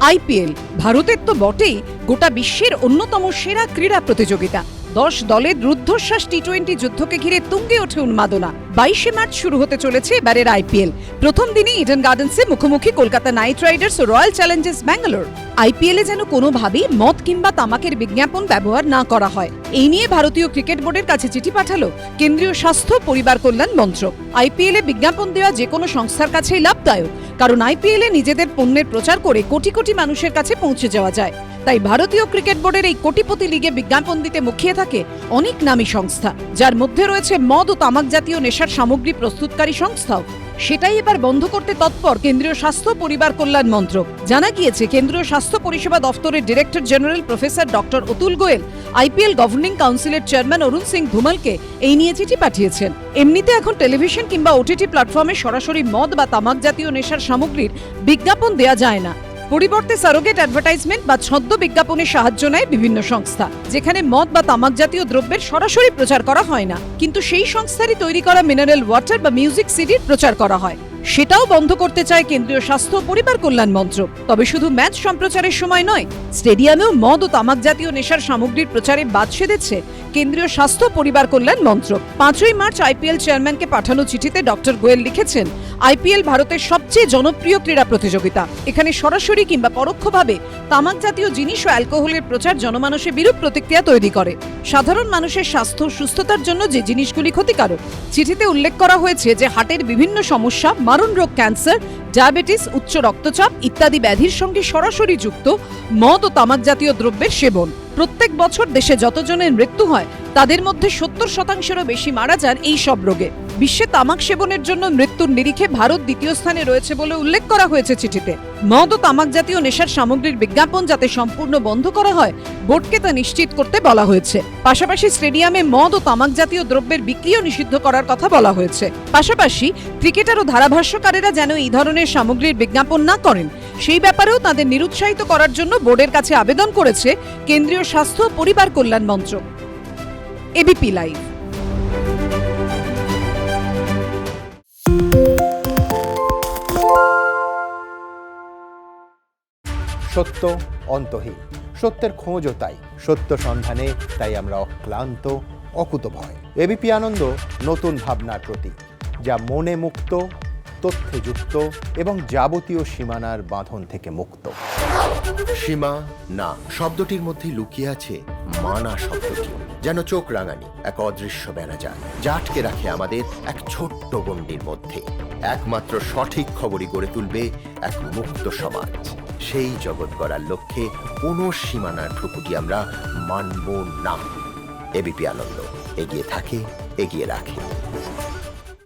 IPL ভারতের তো বটেই, গোটা বিশ্বের অন্যতম সেরা ক্রীড়া প্রতিযোগিতা। 10 দলের রুদ্ধশ্বাস টি-20 যুদ্ধকে ঘিরে তুঙ্গে ওঠে উন্মাদনা। 22 মার্চ শুরু হতে চলেছে এবারের আইপিএল। প্রথম দিনই ইডেন গার্ডেন্সে মুখোমুখি কলকাতা নাইট রাইডার্স ও রয়্যাল চ্যালেঞ্জার্স ব্যাঙ্গালোর। আইপিএলে যেন কোনোভাবেই মদ কিংবা তামাকের বিজ্ঞাপন ব্যবহার না করা হয়, এই নিয়ে ভারতীয় ক্রিকেট বোর্ডের কাছে চিঠি পাঠালো কেন্দ্রীয় স্বাস্থ্য পরিবার কল্যাণ মন্ত্রক। আইপিএলে বিজ্ঞাপন দেওয়া যে কোনো সংস্থার কাছেই লাভদায়ক, কারণ আইপিএলে নিজেদের পণ্যের প্রচার করে কোটি কোটি মানুষের কাছে পৌঁছে যাওয়া যায়। তাই ভারতীয় ক্রিকেট বোর্ডের এই কোটিপতি লিগে বিজ্ঞাপন দিতে মুখিয়ে থাকে অনেক নামী সংস্থা, যার মধ্যে রয়েছে মদ ও তামাক জাতীয় নেশার সামগ্রী প্রস্তুতকারী সংস্থাও। সেটাই এবার বন্ধ করতে তৎপর কেন্দ্রীয় স্বাস্থ্য পরিবার কল্যাণ মন্ত্রক। জানা গিয়েছে, কেন্দ্রীয় স্বাস্থ্য পরিষেবা দফতরের director general professor doctor Atul Goel IPL governing কাউন্সিলের চেয়ারম্যান অরুণ সিং ধুমালকে এই নিয়ে চিঠি পাঠিয়েছেন। এমনিতে এখন টেলিভিশন কিংবা ওটিটি প্ল্যাটফর্মে সরাসরি মদ বা তামাক জাতীয় নেশার সামগ্রীর বিজ্ঞাপন দেওয়া যায় না। পরিবর্তে সারোগেট অ্যাডভার্টাইজমেন্ট বা ছদ্ম বিজ্ঞাপনের সাহায্য নেয় বিভিন্ন সংস্থা, যেখানে মদ বা তামাক জাতীয় দ্রব্যের সরাসরি প্রচার করা হয় না, কিন্তু সেই সংস্থারই তৈরি করা মিনারেল ওয়াটার বা মিউজিক সিডির প্রচার করা হয়। সেটাও বন্ধ করতে চায় কেন্দ্রীয় স্বাস্থ্য পরিবার কল্যাণ মন্ত্রক। তবে শুধু ম্যাচ সম্প্রচারের সময় নয়, স্টেডিয়ামেও মদ ও তামাক জাতীয় নেশার সামগ্রীর প্রচারে বাদ সেধেছে কেন্দ্রীয় স্বাস্থ্য পরিবার কল্যাণ মন্ত্রক। 5ই মার্চ আইপিএল চেয়ারম্যানকে পাঠানো চিঠিতে ডক্টর গোয়েল লিখেছেন, আইপিএল ভারতের সবচেয়ে জনপ্রিয় ক্রীড়া প্রতিযোগিতা। এখানে সরাসরি কিংবা পরোক্ষভাবে তামাক জাতীয় জিনিস ও অ্যালকোহলের প্রচার জনমানসে বিরূপ প্রতিক্রিয়া তৈরি করে। সাধারণ মানুষের স্বাস্থ্য ও সুস্থতার জন্য যে জিনিসগুলি ক্ষতিকারক, চিঠিতে উল্লেখ করা হয়েছে যে হার্টের বিভিন্ন সমস্যা, মারণ রোগ, ক্যান্সার, ডায়াবেটিস, উচ্চ রক্তচাপ ইত্যাদি ব্যাধির সঙ্গে সরাসরি যুক্ত মদ ও তামাক জাতীয় দ্রব্যের সেবন। প্রত্যেক বছর দেশে যতজনের মৃত্যু হয়, তাদের মধ্যে 70%-এরও বেশি মারা যান এই সব রোগে। বিশ্বে তামাক সেবনের জন্য মৃত্যুর নিরিখে ভারত দ্বিতীয় স্থানে রয়েছে বলে উল্লেখ করা হয়েছে চিঠিতে। মদ ও তামাক জাতীয় নেশার সামগ্রীর বিজ্ঞাপন যাতে সম্পূর্ণ বন্ধ করা হয়, বোর্ডকে তা নিশ্চিত করতে বলা হয়েছে। পাশাপাশি স্টেডিয়ামে মদ ও তামাক জাতীয় দ্রব্যের বিক্রিও নিষিদ্ধ করার কথা বলা হয়েছে। পাশাপাশি ক্রিকেটার ও ধারাভাষ্যকারেরা যেন এই ধরনের সামগ্রীর বিজ্ঞাপন না করেন, সেই ব্যাপারেও তাদের নিরুৎসাহিত করার জন্য বোর্ডের কাছে আবেদন করেছে কেন্দ্রীয় স্বাস্থ্য পরিবার কল্যাণ মন্ত্রক। ABP live. সত্য অন্তহীন, সত্যের খোঁজও তাই, সত্য সন্ধানে তাই আমরা অক্লান্ত, অকুতভয়। এবিপি আনন্দ নতুন ভাবনার প্রতীক, যা মনে মুক্ত, তথ্যে যুক্ত এবং যাবতীয় সীমানার বাঁধন থেকে মুক্ত। সীমা না শব্দটির মধ্যে লুকিয়ে আছে মানা শব্দটি, যেন চোখ রাঙানি এক অদৃশ্য বেড়াজাল, যা আটকে রাখে আমাদের এক ছোট্ট গণ্ডির মধ্যে। একমাত্র সঠিক খবরই গড়ে তুলবে এক মুক্ত সমাজ। সেই জগৎ গড়ার লক্ষ্যে কোনো সীমানার ঠুকুটি আমরা মানব না। এবিপি আনন্দ এগিয়ে থাকে, এগিয়ে রাখে।